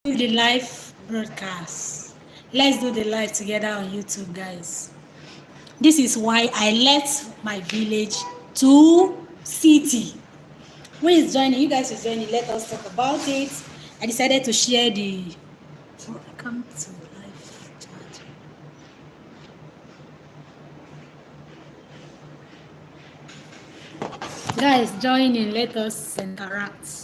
The live broadcast. Let's do the live together on YouTube, guys. This is why I left my village to city. Who is joining? You guys is joining. Let us talk about it. I decided to share the. Welcome to live chat. Guys, join in. Let us interact.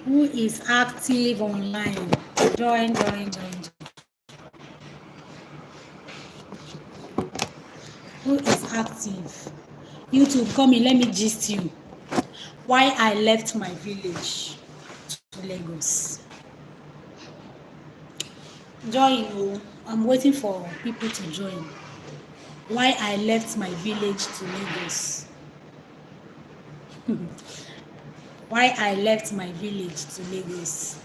Who is active online? Join. Who is active? YouTube, come in, let me gist you. Why I left my village to Lagos. Join, oh, I'm waiting for people to join. Why I left my village to Lagos. Why I left my village to Lagos.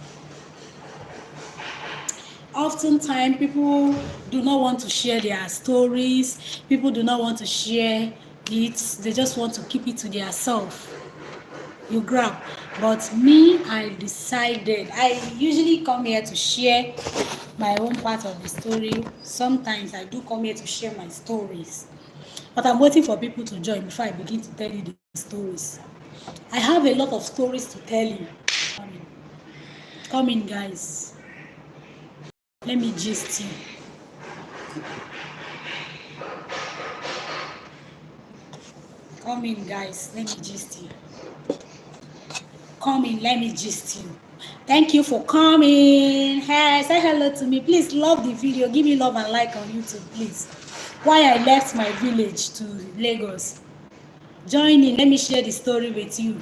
Oftentimes, people do not want to share their stories. People do not want to share it. They just want to keep it to themselves. You grab. But me, I decided. I usually come here to share my own part of the story. Sometimes I do come here to share my stories. But I'm waiting for people to join before I begin to tell you the stories. I have a lot of stories to tell you. Come in, guys. Let me gist you. Come in, guys. Let me gist you. Come in, let me gist you. Thank you for coming. Hey, say hello to me. Please love the video. Give me love and like on YouTube, please. Why I left my village to Lagos. Join in. Let me share the story with you.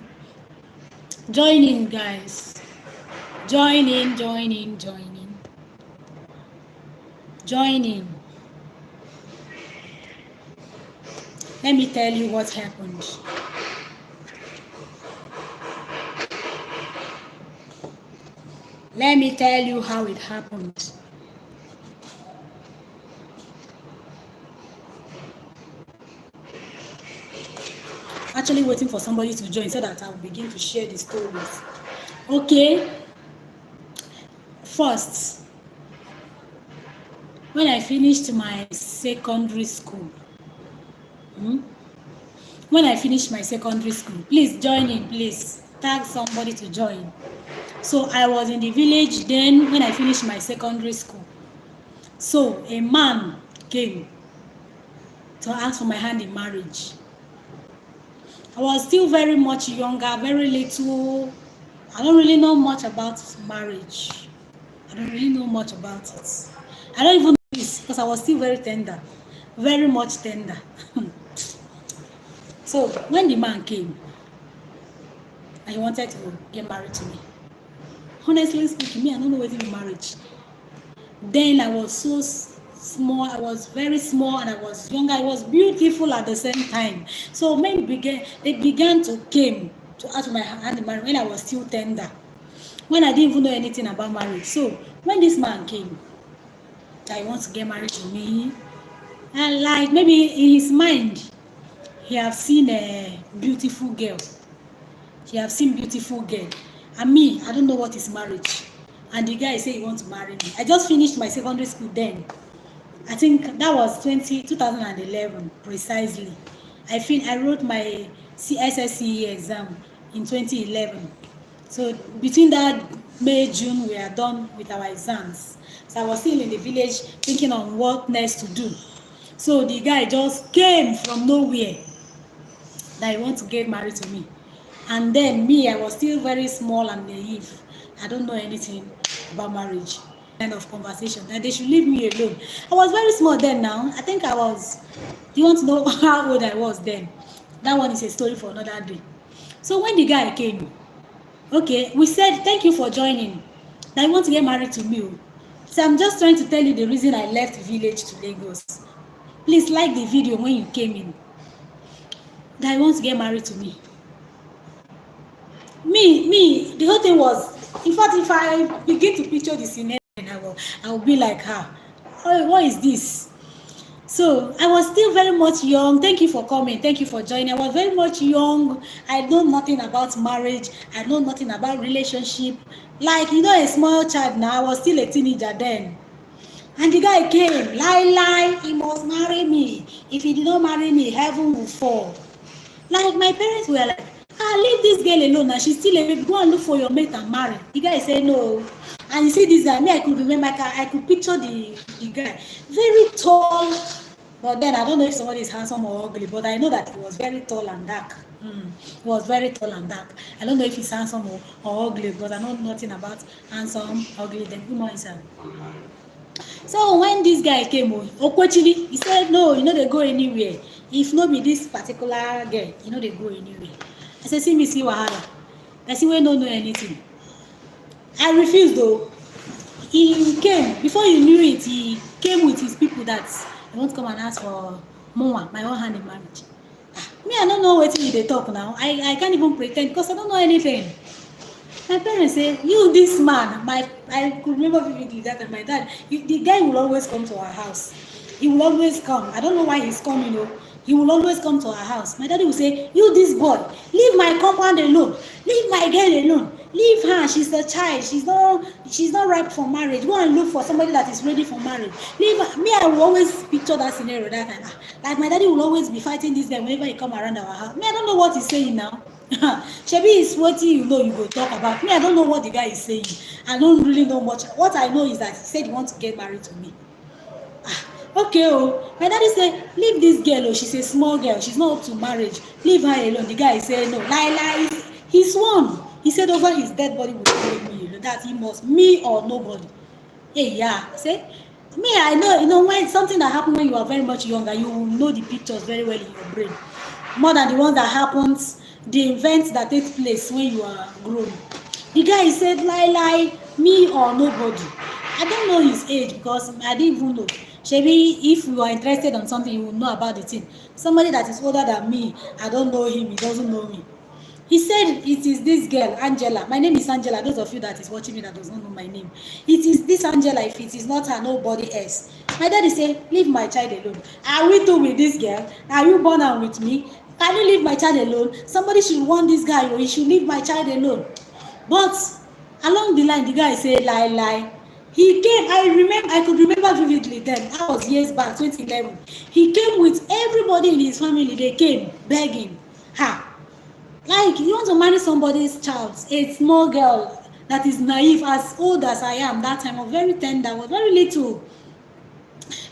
Join in, guys. Join in. Join in. Let me tell you what happened. Let me tell you how it happened. Actually waiting for somebody to join so that I will begin to share the stories. Okay. First, when I finished my secondary school, please join in, please tag somebody to join. So I was in the village then when I finished my secondary school. So a man came to ask for my hand in marriage. I was still very much younger, very little. I don't really know much about marriage. I don't really know much about it. I don't even know this because I was still very tender, very much tender. So when the man came, and he wanted to get married to me. Honestly speaking, me, I don't know what in marriage. Then I was so small, I was very small, and I was younger. I was beautiful at the same time. So men began to came to ask for my hand in marriage when I was still tender, when I didn't even know anything about marriage. So when this man came, that he wants to get married to me, and like maybe in his mind, he have seen a beautiful girl. And me, I don't know what is marriage. And the guy say he wants to marry me. I just finished my secondary school then. I think that was 2011 precisely. I wrote my SSCE exam in 2011. So between that May, June, we are done with our exams. So I was still in the village thinking on what next to do. So the guy just came from nowhere that he wants to get married to me. And then me, I was still very small and naive. I don't know anything about marriage. Kind of conversation that they should leave me alone. I was very small then now. I think I was, do you want to know how old I was then? That one is a story for another day. So when the guy came, okay, we said, thank you for joining. That you want to get married to me. So I'm just trying to tell you the reason I left village to Lagos. Please like the video when you came in. That you want to get married to me. Me, the whole thing was, in fact, if I begin to picture the scenario, I will be like her. Oh, what is this? So I was still very much young. Thank you for coming. Thank you for joining. I was very much young. I know nothing about marriage. I know nothing about relationship. Like, a small child now. I was still a teenager then. And the guy came, lie, he must marry me. If he did not marry me, heaven will fall. Like, my parents were like, leave this girl alone now. She's still a baby. Go and look for your mate and marry. The guy said no. And you see this guy, me, I could remember, I could picture the guy. Very tall. But then I don't know if somebody is handsome or ugly, but I know that he was very tall and dark. He was very tall and dark. I don't know if he's handsome or ugly, because I know nothing about handsome, ugly. Then who knows? So when this guy came, Okwechili, he said, no, they go anywhere. If no be this particular girl, they go anywhere. I said, see me, see wahala. Person wey no know anything. I refused though. He came, before you knew it, he came with his people that they want to come and ask for my own hand in marriage. Me, I don't know wetin they talk now. I can't even pretend because I don't know anything. My parents say, you, this man, I could remember vividly that my dad, the guy will always come to our house. He will always come. I don't know why he's coming, He will always come to our house. My daddy will say, you, this boy, leave my compound alone. Leave my girl alone. Leave her. She's a child. She's not ripe for marriage. Go and look for somebody that is ready for marriage. Leave her. Me, I will always picture that scenario that time. Like my daddy will always be fighting this guy whenever he come around our house. Me, I don't know what he's saying now. Shebi is wetin you go talk about. Me, I don't know what the guy is saying. I don't really know much. What I know is that he said he wants to get married to me. Okay, my daddy say, leave this girl, she's a small girl, she's not up to marriage, leave her alone. The guy say no, lie, he sworn. He said over his dead body will leave me alone, that he must, me or nobody. Hey, yeah, say, me, I know, when something that happened when you are very much younger, you will know the pictures very well in your brain, more than the ones that happens, the events that take place when you are grown. The guy said, lie, me or nobody. I don't know his age because I didn't even know. Shebi, if you are interested on something, you will know about the thing. Somebody that is older than me, I don't know him, he doesn't know me. He said it is this girl, Angela. My name is Angela. Those of you that is watching me that does not know my name. It is this Angela. If it is not her, nobody else. My daddy said, leave my child alone. Are we two with this girl? Are you born out with me? Can you leave my child alone? Somebody should warn this guy or he should leave my child alone. But along the line, the guy said, lie. He came, I could remember vividly then, that was years back, 2011. He came with everybody in his family, they came begging. Like, you want to marry somebody's child, a small girl that is naive, as old as I am that time, was very tender, was very little.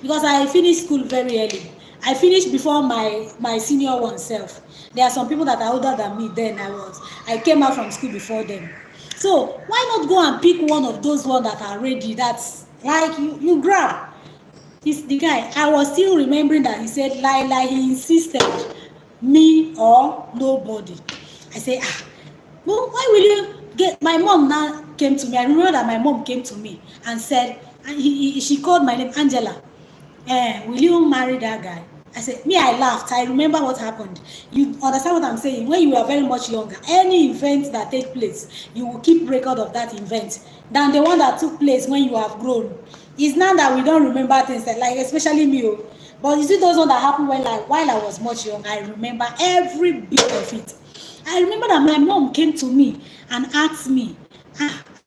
Because I finished school very early. I finished before my senior one self. There are some people that are older than me then. I came out from school before them. So why not go and pick one of those ones that are ready, that's like you grab. The guy, I was still remembering that he said lie, he insisted, me or nobody. I said, well, why will you get, my mom now came to me. I remember that my mom came to me and said, and she called my name, Angela. Will you marry that guy? I said, I laughed. I remember what happened. You understand what I'm saying? When you were very much younger, any event that takes place, you will keep record of that event than the one that took place when you have grown. It's not that we don't remember things, like especially me. But you see those ones that happened while I was much young, I remember every bit of it. I remember that my mom came to me and asked me,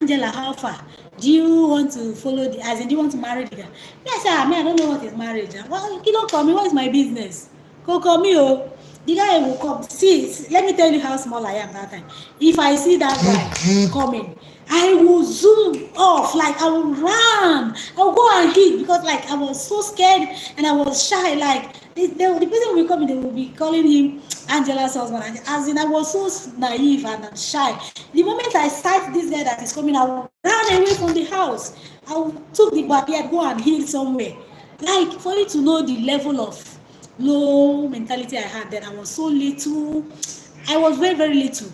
Angela, how far? Do you want to follow do you want to marry the guy? I said, I don't know what is marriage. Well, you don't call me, what is my business? Go call me, the guy will come. See, let me tell you how small I am that time. If I see that guy coming, I will zoom off, like I will run. I will go and hid because like I was so scared and I was shy. Like the person will be coming, they will be calling him Angela's husband. As in, I was so naive and shy. The moment I sight this guy that is coming, I will run away from the house. I will took the backyard, go and hid somewhere. Like, for you to know the level of low mentality I had then, I was so little. I was very, very little.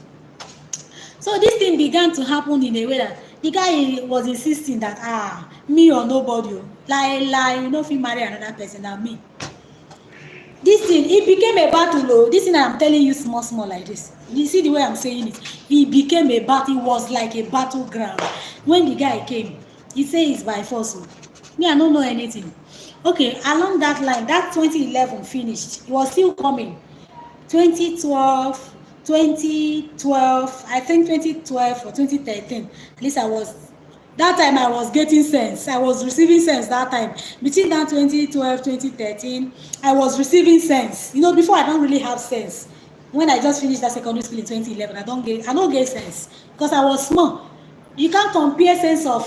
So this thing began to happen in a way that the guy was insisting that me or nobody, lie, if you marry another person than me. This thing, it became a battle. This thing I'm telling you small like this. You see the way I'm saying it? It became a battle. It was like a battleground. When the guy came, he said it's by force. Me, I don't know anything. Okay, along that line, that 2011 finished, it was still coming. 2012, 2012, I think 2012 or 2013, at least that time I was getting sense. I was receiving sense that time. Between that 2012, 2013, I was receiving sense. You know, before I don't really have sense. When I just finished that secondary school in 2011, I don't get sense because I was small. You can't compare sense of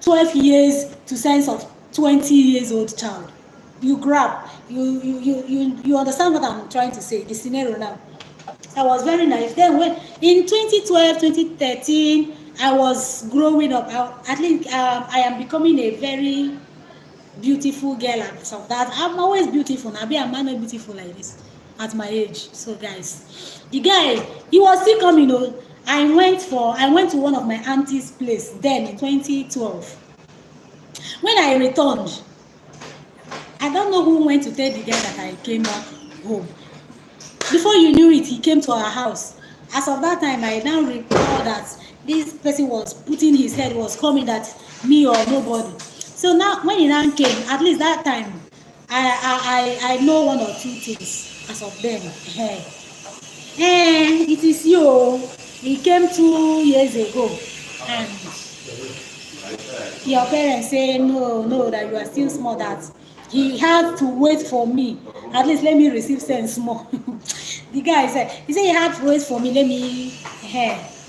12 years to sense of 20 years old child. You grab, you understand what I'm trying to say, the scenario now. I was very naive. Then when in 2012, 2013, I was growing up. At least I am becoming a very beautiful girl as of that. I'm always beautiful. Now, I'm not beautiful like this at my age. So guys, the guy, he was still coming. I went to one of my auntie's place then in 2012. When I returned, I don't know who went to tell the guy that I came back home. Before you knew it, he came to our house. As of that time, I now recall that this person was putting his head, was coming at me or nobody. So now, when he now came, at least that time, I know one or two things as of then. It is you. He came 2 years ago, and your parents say no, that you are still small, that he had to wait for me, at least let me receive sense more. The guy said he had to wait for me, let me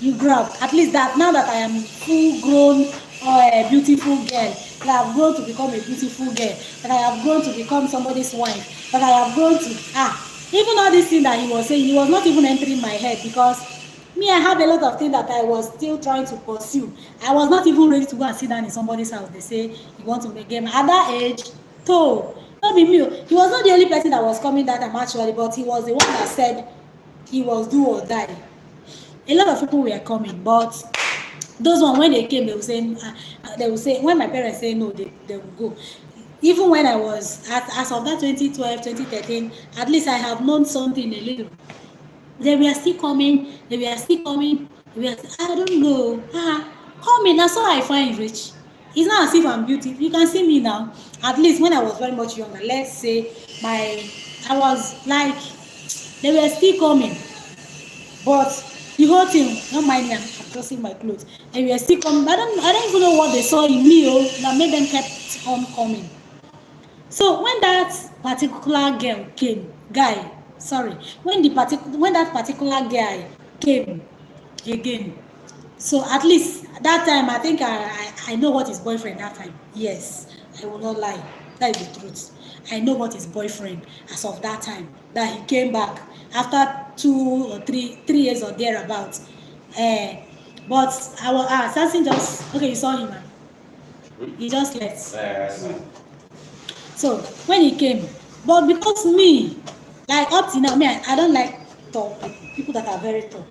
you grab at least that now that I am full grown or a beautiful girl, that I have grown to become a beautiful girl, that I have grown to become somebody's wife, that I have grown to even all this thing that he was saying, he was not even entering my head, because me, I have a lot of things that I was still trying to pursue. I was not even ready to go and sit down in somebody's house. They say you want to make game at that age. So not be me. He was not the only person that was coming that time actually, but he was the one that said he was do or die. A lot of people were coming, but those one, when they came, they will say when my parents say no, they will go. Even when I was as of that 2012, 2013, at least I have known something a little. They were still coming, I don't know. Coming, that's all I find rich. It's not as if I'm beautiful. You can see me now. At least when I was very much younger, let's say I was like, they were still coming. But the whole thing, don't mind me, I'm adjusting my clothes. They were still coming. I don't even know what they saw in me that made them kept on coming. So when that particular girl came, when that particular guy came again, so at least that time I think I know what his boyfriend that time. Yes, I will not lie. That is the truth. I know what his boyfriend as of that time, that he came back after 2 or 3 years or thereabouts. But I was something just okay. You saw him, man. He just left. So when he came, but because me, like up till now, I don't like tall people that are very tall.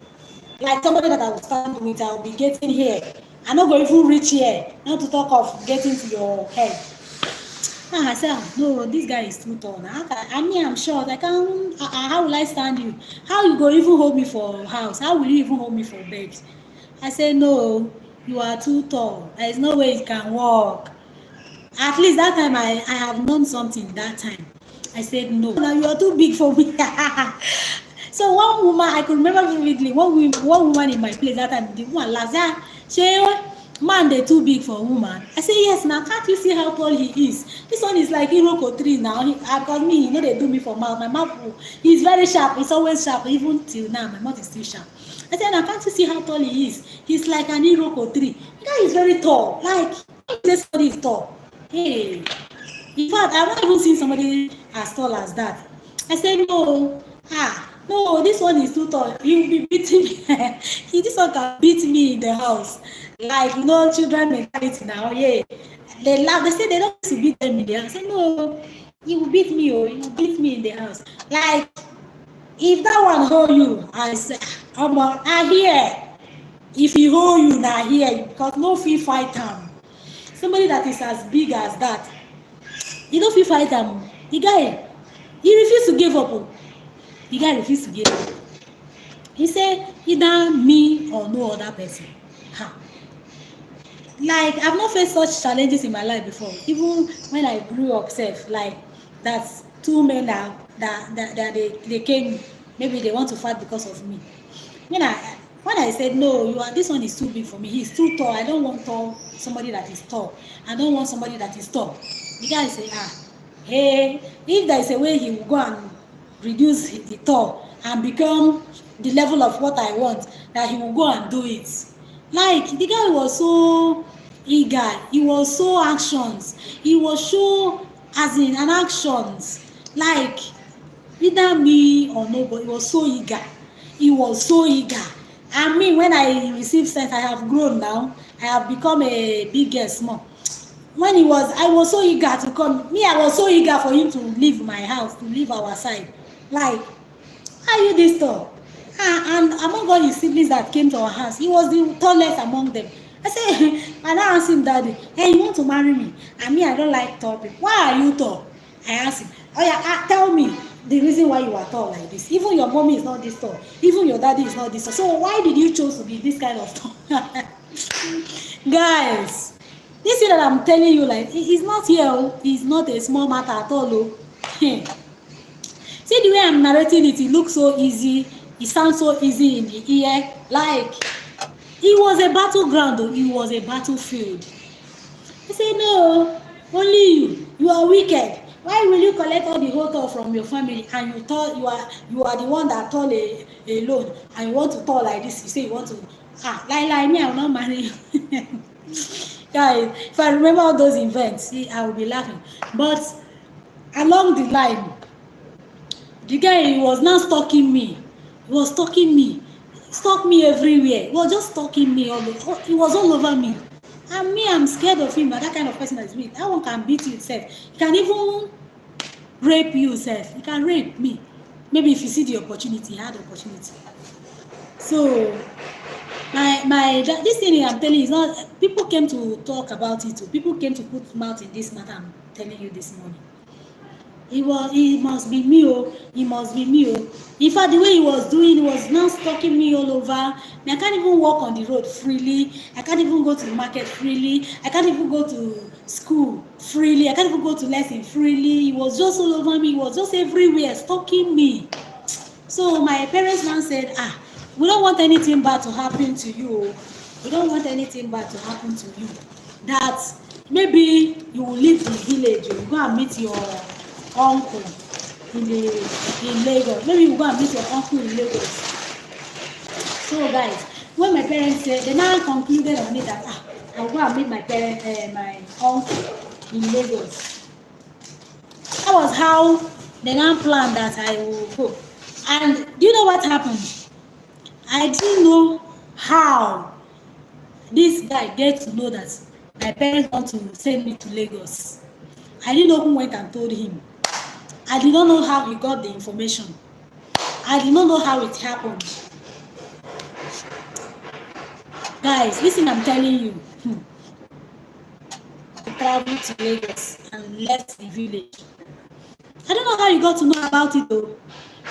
Like somebody that I will stand with, I will be getting here. I'm not going to reach here, not to talk of getting to your head. I said, no, this guy is too tall. I'm short. I can't. How will I stand you? How you go even hold me for house? How will you even hold me for bed? I said, no, you are too tall. There is no way it can work. At least that time I have known something that time. I said no. Now you are too big for me. So one woman, I could remember vividly, one woman in my place that time, the woman laughed. She man, they too big for a woman. I say yes. Now can't you see how tall he is? This one is like Iroko 3 now. Because me, you know, they do me for mouth. My mouth, he's very sharp. It's always sharp. Even till now, my mouth is still sharp. I said, now can't you see how tall he is? He's like an Iroko 3. The guy is very tall. Like this body is tall. Hey, in fact, I've not even seen somebody as tall as that. I said, no, no, this one is too tall. He will be beating me. This one can beat me in the house. Like, you know, children mentality now. Yeah, they laugh. They say they don't want to beat them in the house. I said, no, he will beat me. He will beat me in the house. Like, if that one hold you, I say, I hear. If he hold you, now hear, because no fee fight him. Somebody that is as big as that, you don't feel fight him. The guy, he refused to give up. The guy refused to give up. He said either me or no other person. Like I've not faced such challenges in my life before. Even when I grew up self, like that two men that they came, maybe they want to fight because of me. when I when I said no, you are, this one is too big for me, he's too tall, I don't want tall somebody that is tall, I don't want somebody that is tall. The guy say, hey, if there is a way he will go and reduce the tall and become the level of what I want, that he will go and do it. Like the guy was so eager, he was so actions, he was so as in an actions, like either me or nobody. He was so eager, he was so eager. And me, when I receive sense, I have grown now, I have become a big girl small. When he was, I was so eager to come, me I was so eager for him to leave my house, to leave our side. Like, how you this tall? And among all his siblings that came to our house, he was the tallest among them. I say, I now ask him, daddy, hey, you want to marry me? And me, I don't like tall people. Why are you tall? I asked him, oh yeah, tell me the reason why you are tall like this. Even your mommy is not this tall, even your daddy is not this tall, so why did you choose to be this kind of tall? Guys, this thing that I'm telling you, like, it's not here, it's not a small matter at all. See the way I'm narrating it, it looks so easy, it sounds so easy in the ear. Like, it was a battleground, it was a battlefield. I say, no, only you are wicked. Why will you collect all the whole tall from your family, and you are the one that tall alone, and you want to tall like this? You say you want to like me, I will not marry you. Guys, if I remember all those events, see, I will be laughing. But along the line, the guy, he was now stalking me. He was stalking me, stalk me everywhere. He was just stalking me all over. He was all over me. And me, I'm scared of him. But that kind of person is me. That one can beat you sef. He can even rape you sef. He can rape me. Maybe if you see the opportunity, he had the opportunity. So this thing I'm telling you is not, people came to talk about it too. People came to put mouth in this matter I'm telling you this morning. It must be me, oh, it must be me, oh. In fact, the way he was doing, he was now stalking me all over. I can't even walk on the road freely. I can't even go to the market freely. I can't even go to school freely. I can't even go to lesson freely. He was just all over me. He was just everywhere stalking me. So my parents now said, we don't want anything bad to happen to you. We don't want anything bad to happen to you. That maybe you will leave the village, you will go and meet your uncle in Lagos. Maybe you go and meet your uncle in Lagos. So guys, when my parents said, they now concluded on it that I'll go and meet my uncle in Lagos. That was how they now planned that I will go. And do you know what happened? I didn't know how this guy get to know that my parents want to send me to Lagos. I didn't know who went and told him. I did not know how he got the information. I did not know how it happened. Guys, listen, I'm telling you. He traveled to Lagos and left the village. I don't know how you got to know about it though.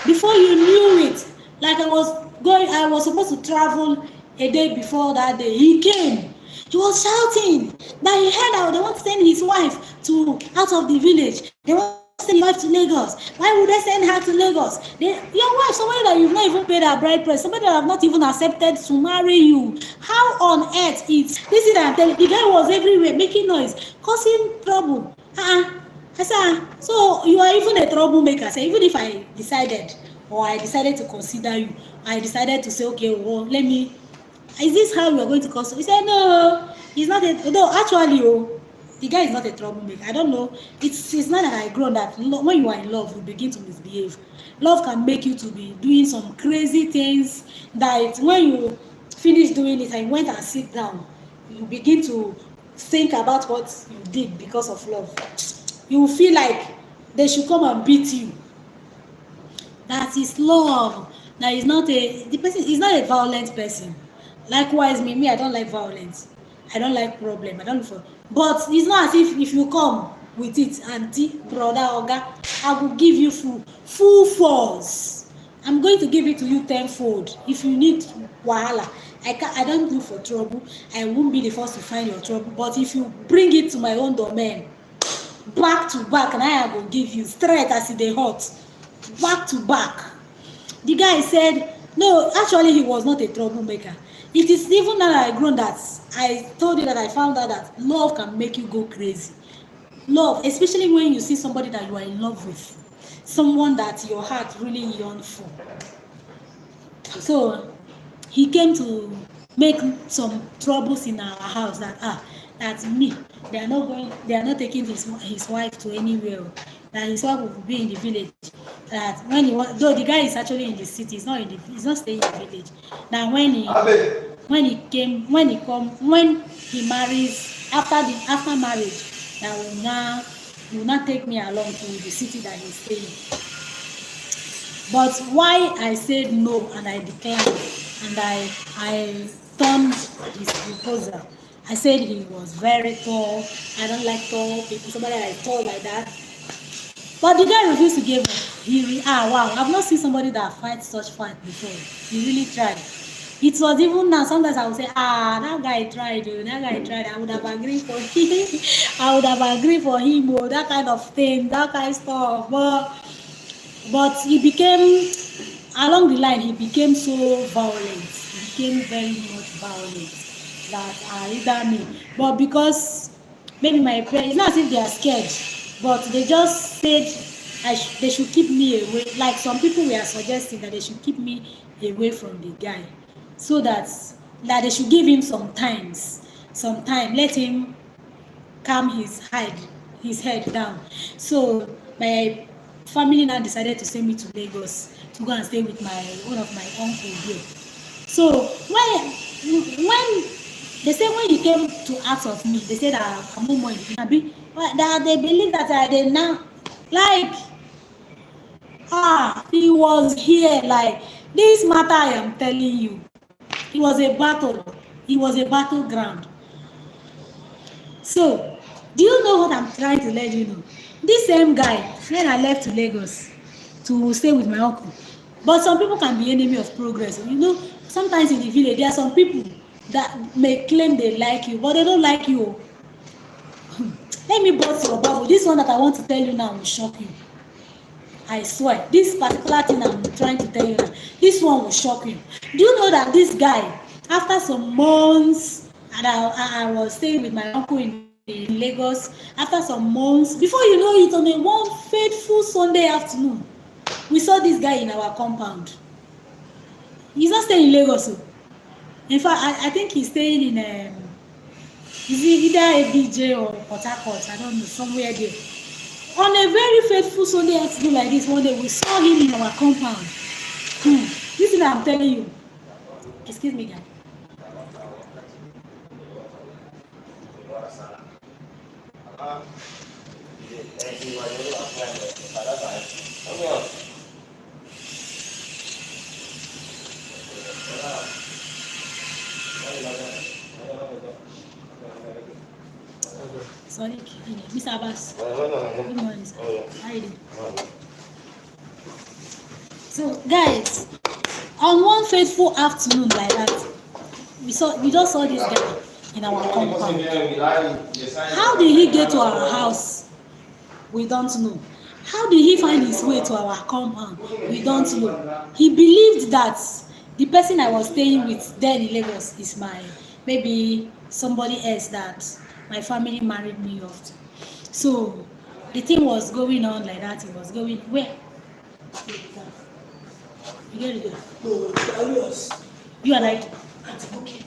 Before you knew it, like I was supposed to travel a day before that day. He came. He was shouting that he heard how they want to send his wife out of the village. They want to send his wife to Lagos. Why would they send her to Lagos? Your wife, somebody that you've not even paid her bride price, somebody that have not even accepted to marry you. How on earth is this? Is that I'm telling you, the guy was everywhere making noise, causing trouble. I said, so you are even a troublemaker. I said, even if I decided to consider you, I decided to say, okay, well, is this how you are going to cause? He said, no, he's not actually, the guy is not a troublemaker. I don't know. It's not that I grown that when you are in love, you begin to misbehave. Love can make you to be doing some crazy things that when you finish doing it and you went and sit down, you begin to think about what you did because of love. You feel like they should come and beat you. That is love. That is not the person is not a violent person. Likewise, me, I don't like violence. I don't like problem. I don't for. But it's not as if you come with it, auntie, brother, oga, I will give you full force. I'm going to give it to you tenfold. If you need wahala, I don't look for trouble. I won't be the first to find your trouble. But if you bring it to my own domain, back to back, and I go give you straight as e dey hot, back to back. The guy said, no, actually he was not a troublemaker. It is even now that I grown that I told you that I found out that love can make you go crazy. Love, especially when you see somebody that you are in love with, someone that your heart really yearns for. So he came to make some troubles in our house that that's me. They are not taking his wife to anywhere. That his wife will be in the village. That when though the guy is actually in the city, he's not staying in the village. Now when he marries after marriage, that will not take me along to the city that he's staying. But why I said no and I declined and I turned his proposal. I said he was very tall. I don't like tall people, somebody like tall like that. But the guy refused to give up. Wow, I've not seen somebody that fights such fight before. He really tried. It was even now, sometimes I would say, that guy tried, I would have agreed for him. I would have agreed for him, that kind of thing, that kind of stuff. But he became, along the line, he became so violent. He became very much violent that either me. But because maybe my parents, it's not as if they are scared, but they just said they should keep me away. Like some people were suggesting that they should keep me away from the guy, so that they should give him some time, let him calm his head down. So my family now decided to send me to Lagos to go and stay with one of my uncle here. So when they say when he came to ask of me, they said that I'm no more in the that they believe that they now like he was here like this matter I am telling you. It was a battle. It was a battleground. So, do you know what I'm trying to let you know? This same guy, when I left to Lagos to stay with my uncle, but some people can be enemy of progress. You know, sometimes in the village, there are some people that may claim they like you, but they don't like you. Let me burst your bubble. This one that I want to tell you now will shock you. I swear, this particular thing I'm trying to tell you now, this one will shock you. Do you know that this guy, after some months, and I was staying with my uncle in Lagos, after some months, before you know it, on a one fateful Sunday afternoon, we saw this guy in our compound. He's not staying in Lagos. In fact, I think he's staying in is it either ABJ or Port Harcourt, I don't know, somewhere there. On a very faithful Sunday afternoon like this, one day we saw him in our compound. This is what I'm telling you. Excuse me, guys. Sorry, Mr. Abbas. Good morning, sir. How are you doing? So, guys, on one faithful afternoon like that, we just saw this guy in our compound. How did he get to our house? We don't know. How did he find his way to our compound? We don't know. He believed that the person I was staying with then in Lagos is maybe somebody else that my family married me off to. So the thing was going on like that. It was going where? You get it? No, you are like okay.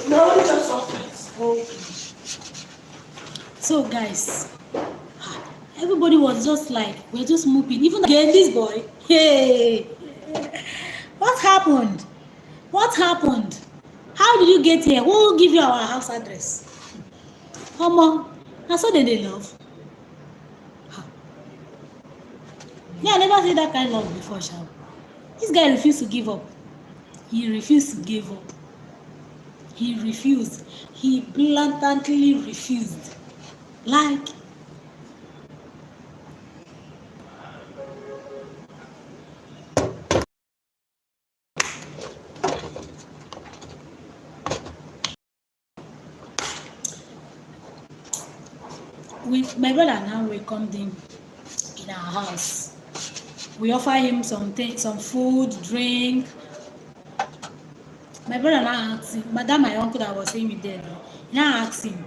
No, just surprise. Okay. So guys, everybody was just like, we're just moving. Even again, this boy. Hey, what happened? How did you get here? Who will give you our house address? Mama, I saw they love. Yeah, I never seen that kind of love before, shall. This guy refused to give up. He refused to give up. He refused. He blatantly refused. Like, my brother now welcomed him in our house. We offer him some food, drink. My brother now asked him, madam, my uncle that was saying me there, now asked him,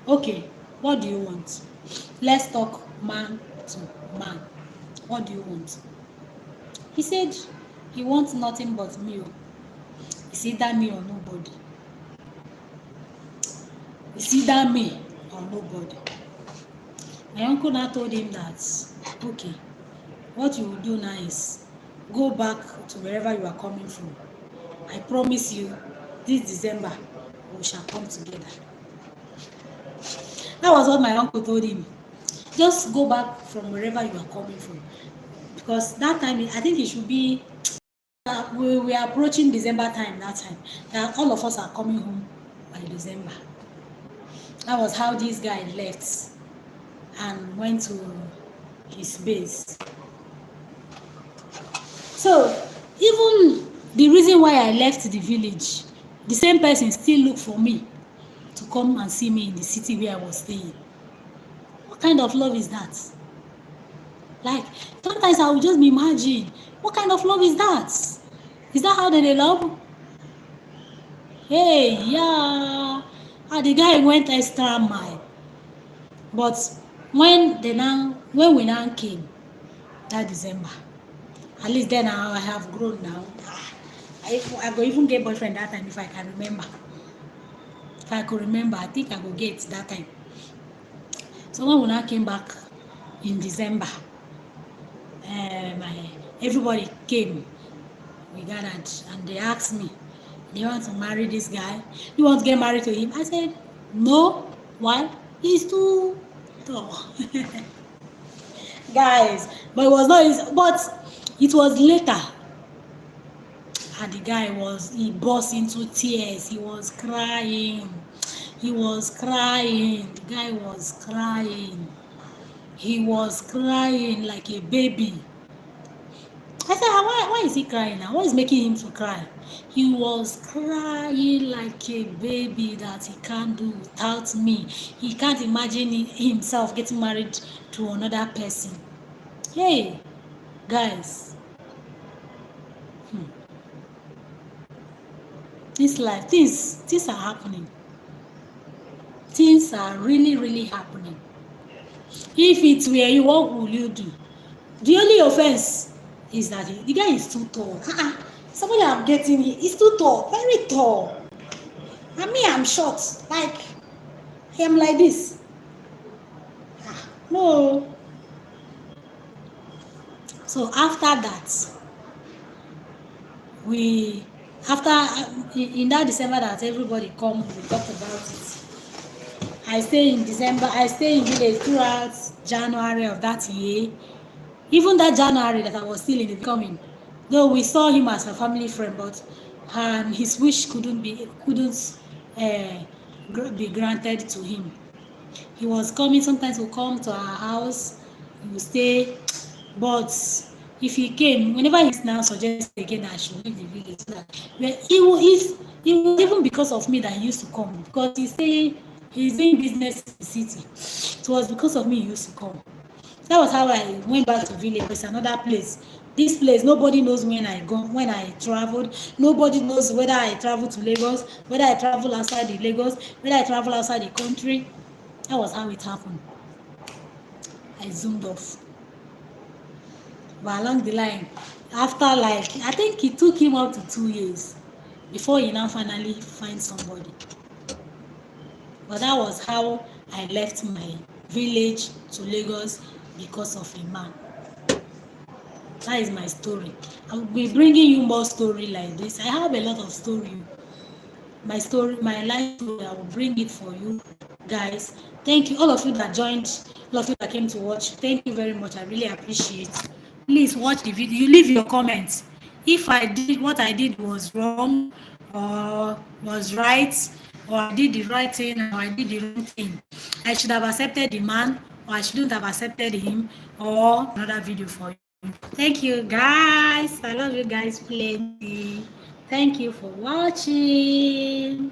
okay, what do you want? Let's talk man to man. What do you want? He said he wants nothing but me. It's either me or nobody. It's either me or nobody. My uncle now told him that, okay, what you will do now is go back to wherever you are coming from. I promise you, this December, we shall come together. That was what my uncle told him. Just go back from wherever you are coming from. Because that time, I think it should be, we are approaching December time that time. That all of us are coming home by December. That was how this guy left and went to his base. So, even the reason why I left the village, the same person still looked for me to come and see me in the city where I was staying. What kind of love is that? Like, sometimes I will just be imagining, what kind of love is that? Is that how they love? Hey, yeah. The guy went extra mile. But when we now came that December, at least then I have grown now. I go even get boyfriend that time if I can remember. If I could remember, I think I go get that time. So when we now came back in December, everybody came. We gathered and they asked me, do you want to marry this guy? You want to get married to him? I said, no. Why? He's too tall. Guys, but it was not easy. But it was later. And the guy he burst into tears. He was crying. The guy was crying. He was crying like a baby. I said, why is he crying now? What is making him to cry? He was crying like a baby that he can't do without me. He can't imagine himself getting married to another person. Hey, guys. This life, things are happening. Things are really, really happening. If it were you, what will you do? The only offense is that the guy is too tall. Somebody I'm getting here is too tall, very tall. And me, I'm short. Like, I am like this. No. So after that, in that December that everybody come, we talked about it. I stay in village throughout January of that year. Even that January that I was still in the coming, though we saw him as a family friend, but his wish couldn't be granted to him. He was coming, sometimes he'll come to our house, he will stay, but if he came, whenever he's now suggested again that I should leave the village, it was even because of me that he used to come, because he's doing business in the city. It was because of me he used to come. That was how I went back to village. It's another place. This place, nobody knows when I traveled. Nobody knows whether I traveled to Lagos, whether I travel outside the Lagos, whether I travel outside the country. That was how it happened. I zoomed off. But along the line, after I think it took him up to 2 years before he now finally finds somebody. But that was how I left my village to Lagos because of a man. That is my story. I will be bringing you more story like this. I have a lot of story. My life story, I will bring it for you guys. Thank you, all of you that joined, all of you that came to watch. Thank you very much. I really appreciate. Please watch the video. You leave your comments. If what I did was wrong or was right, or I did the right thing or I did the wrong thing, I should have accepted the man or I shouldn't have accepted him, or another video for you. Thank you guys. I love you guys plenty. Thank you for watching.